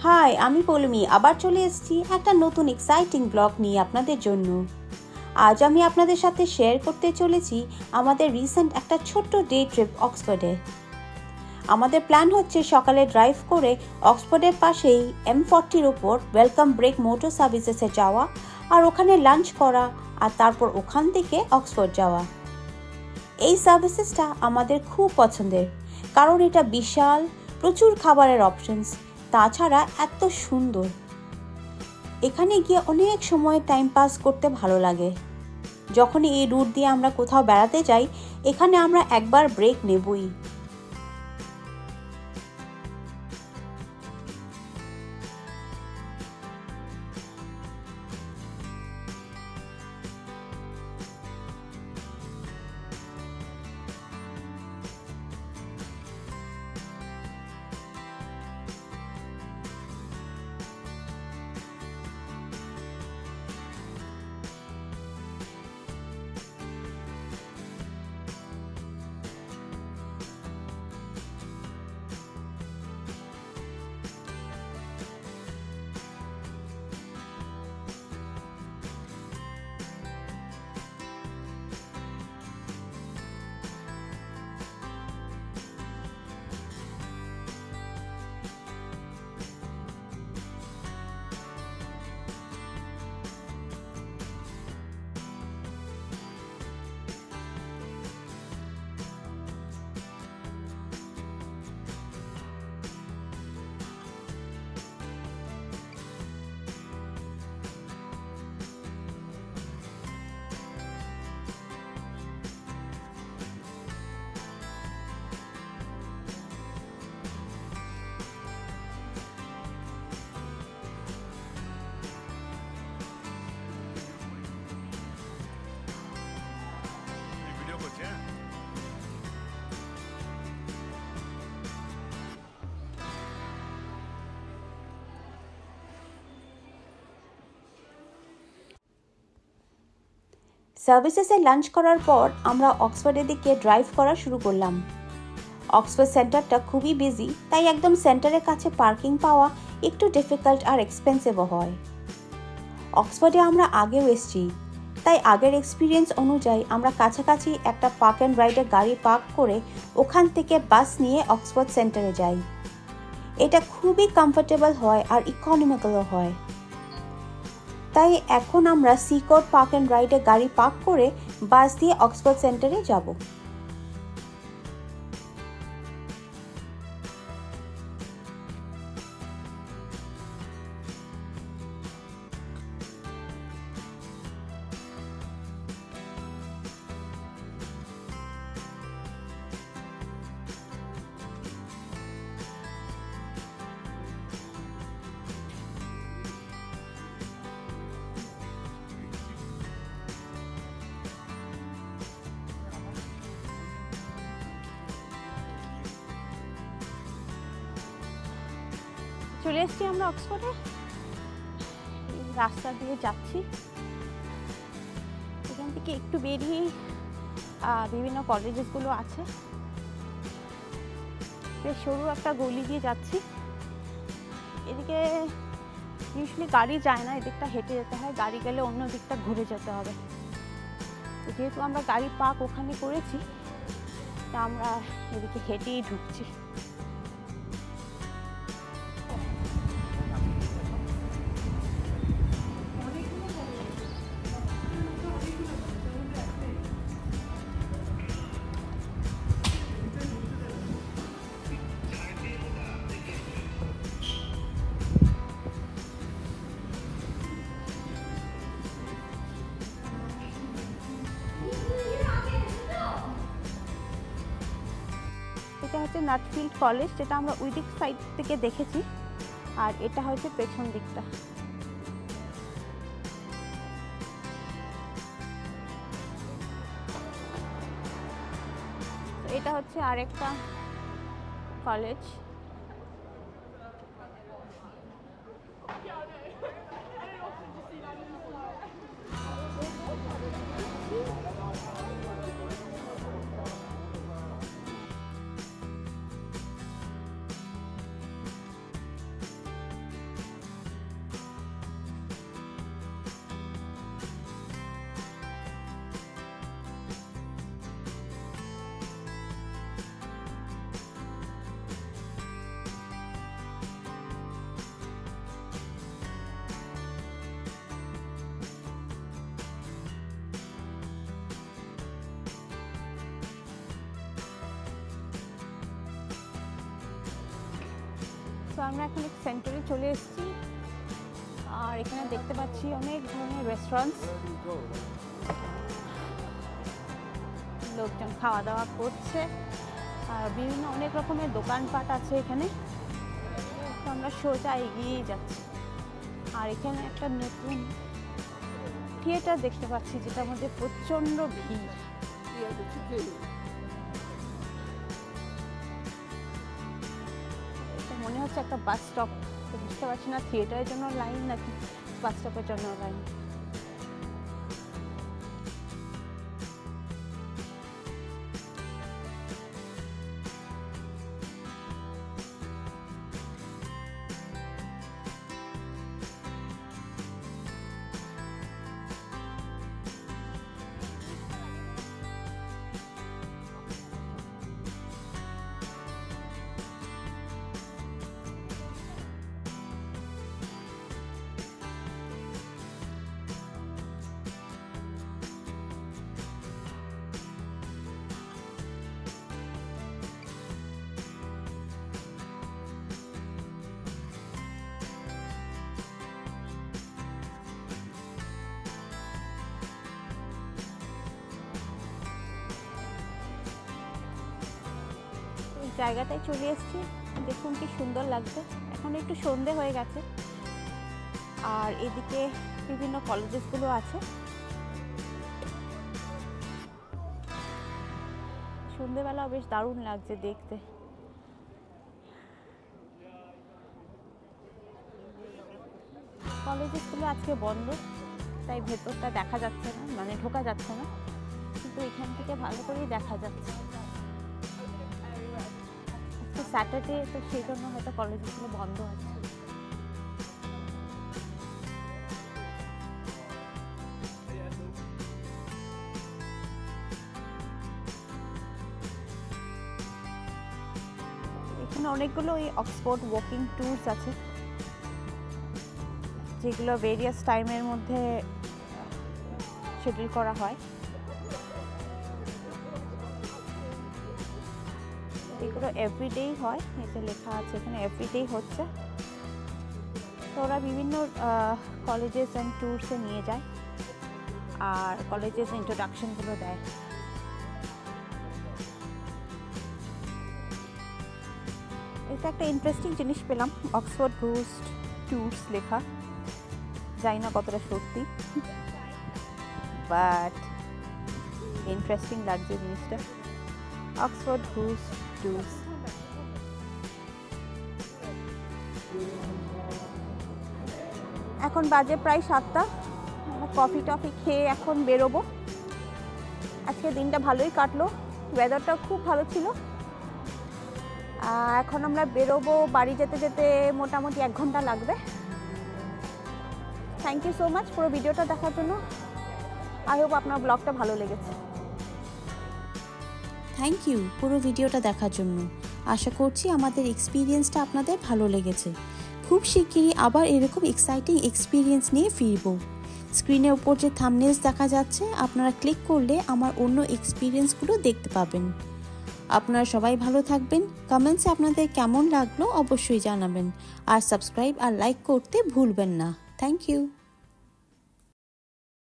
High, আমি পৌলমি আবার চলে এসেছি একটা নতুন এক্সাইটিং ব্লগ নিয়ে আপনাদের জন্য। আজ আমি আপনাদের সাথে শেয়ার করতে চলেছি আমাদের রিসেন্ট একটা ছোট্ট ডে ট্রিপ অক্সফোর্ডে। আমাদের প্ল্যান হচ্ছে সকালে ড্রাইভ করে অক্সফোর্ডের পাশেই M40-র ওপর ওয়েলকাম ব্রেক মোটর সার্ভিসেসে যাওয়া আর ওখানে লাঞ্চ করা আর তারপর ওখান থেকে অক্সফোর্ড যাওয়া। এই সার্ভিসেসটা আমাদের খুব পছন্দের, কারণ এটা বিশাল, প্রচুর খাবারের অপশনস, তাছাড়া এত সুন্দর। এখানে গিয়ে অনেক সময় টাইম পাস করতে ভালো লাগে। যখনই এই রুট দিয়ে আমরা কোথাও বেড়াতে যাই, এখানে আমরা একবার ব্রেক নেবই। সার্ভিসেসে লাঞ্চ করার পর আমরা অক্সফোর্ডের দিকে ড্রাইভ করা শুরু করলাম। অক্সফোর্ড সেন্টারটা খুবই বিজি, তাই একদম সেন্টারের কাছে পার্কিং পাওয়া একটু ডিফিকাল্ট আর এক্সপেন্সিভও হয়। অক্সফোর্ডে আমরা আগেও এসেছি, তাই আগের এক্সপিরিয়েন্স অনুযায়ী আমরা কাছাকাছি একটা পার্ক অ্যান্ড রাইডে গাড়ি পার্ক করে ওখান থেকে বাস নিয়ে অক্সফোর্ড সেন্টারে যাই। এটা খুবই কমফোর্টেবল হয় আর ইকোনমিক্যালও হয়। তাই এখন আমরা সিকোড পার্ক অ্যান্ড রাইডে গাড়ি পার্ক করে বাস দিয়ে অক্সফোর্ড সেন্টারে যাব। চলে এসেছি আমরা অক্সফোর্ডে, রাস্তা দিয়ে যাচ্ছি। এখান থেকে একটু বেরিয়ে বিভিন্ন কলেজেসগুলো আছে। বেশ সরু একটা গলি দিয়ে যাচ্ছি। এদিকে ইউজুয়ালি গাড়ি যায় না, এদিকটা হেঁটে যেতে হয়, গাড়ি গেলে অন্য দিকটা ঘুরে যেতে হবে। যেহেতু আমরা গাড়ি পার্ক ওখানে করেছি, তা আমরা এদিকে হেঁটেই ঢুকছি। এটা হচ্ছে নাটফিল্ড কলেজ, যেটা আমরা ওই দিক সাইড থেকে দেখেছি, আর এটা হচ্ছে পেছন দিকটা। এটা হচ্ছে আরেকটা কলেজ। আমরা এখন সেন্টারে চলে এসেছি, আর এখানে দেখতে পাচ্ছি অনেক ধরনের রেস্টুরেন্টস, লোকজন খাওয়া দাওয়া করছে, আর বিভিন্ন অনেক রকমের দোকানপাট আছে এখানে। তো আমরা সোজা এগিয়েই যাচ্ছি, আর এখানে একটা নতুন থিয়েটার দেখতে পাচ্ছি যেটার মধ্যে প্রচণ্ড ভিড়। মনে হচ্ছে একটা বাস স্টপ, বুঝতে পারছি না থিয়েটারের জন্য লাইন নাকি বাস স্টপের জন্য লাইন। জায়গাটায় চলে এসেছি, দেখুন কি সুন্দর লাগছে। এখন একটু সন্ধে হয়ে গেছে, আর এদিকে বিভিন্ন কলেজেসগুলো আছে। সন্ধেবেলা বেশ দারুণ লাগছে দেখতে। কলেজেসগুলো আজকে বন্ধ, তাই ভেতরটা দেখা যাচ্ছে না, মানে ঢোকা যাচ্ছে না, কিন্তু এখান থেকে ভালো করেই দেখা যাচ্ছে। স্যাটারডে, তো সেই জন্য হয়তো কলেজগুলো বন্ধ আছে। এখানে অনেকগুলো এই অক্সফোর্ড ওয়াকিং ট্যুরস আছে, যেগুলো ভেরিয়াস টাইমের মধ্যে শিডিউল করা হয়। এগুলো এভরিডেই হয়, এটা লেখা আছে এখানে এভরিডেই হচ্ছে। তো ওরা বিভিন্ন কলেজেস অ্যান্ড ট্যুরসে নিয়ে যায়, আর কলেজেস ইন্ট্রোডাকশনগুলো দেয়। এটা একটা ইন্টারেস্টিং জিনিস পেলাম, অক্সফোর্ড বুস্ট ট্যুরস লেখা, জানি না কতটা সত্যি, বাট ইন্টারেস্টিং লাগছে জিনিসটা। Oxford boost tours. এখন বাজে প্রায় 7টা, কফি টফি খেয়ে এখন বেরোবো। আজকে দিনটা ভালোই কাটলো, ওয়েদারটাও খুব ভালো ছিল। এখন আমরা বেরোবো, বাড়ি যেতে যেতে মোটামুটি 1 ঘন্টা লাগবে। থ্যাংক ইউ সো মাচ পুরো ভিডিওটা দেখার জন্য। আই হোপ আপনার ব্লগটা ভালো লেগেছে। থ্যাংক ইউ পুরো ভিডিওটা দেখার জন্য। আশা করছি আমাদের এক্সপিরিয়েন্সটা আপনাদের ভালো লেগেছে। খুব শিগগিরই আবার এরকম এক্সাইটিং এক্সপিরিয়েন্স নিয়ে ফিরবো। স্ক্রিনের উপর যে থাম্বনেলস দেখা যাচ্ছে, আপনারা ক্লিক করলে আমার অন্য এক্সপিরিয়েন্সগুলো দেখতে পাবেন। আপনারা সবাই ভালো থাকবেন। কমেন্টসে আপনাদের কেমন লাগলো অবশ্যই জানাবেন, আর সাবস্ক্রাইব আর লাইক করতে ভুলবেন না। Thank you.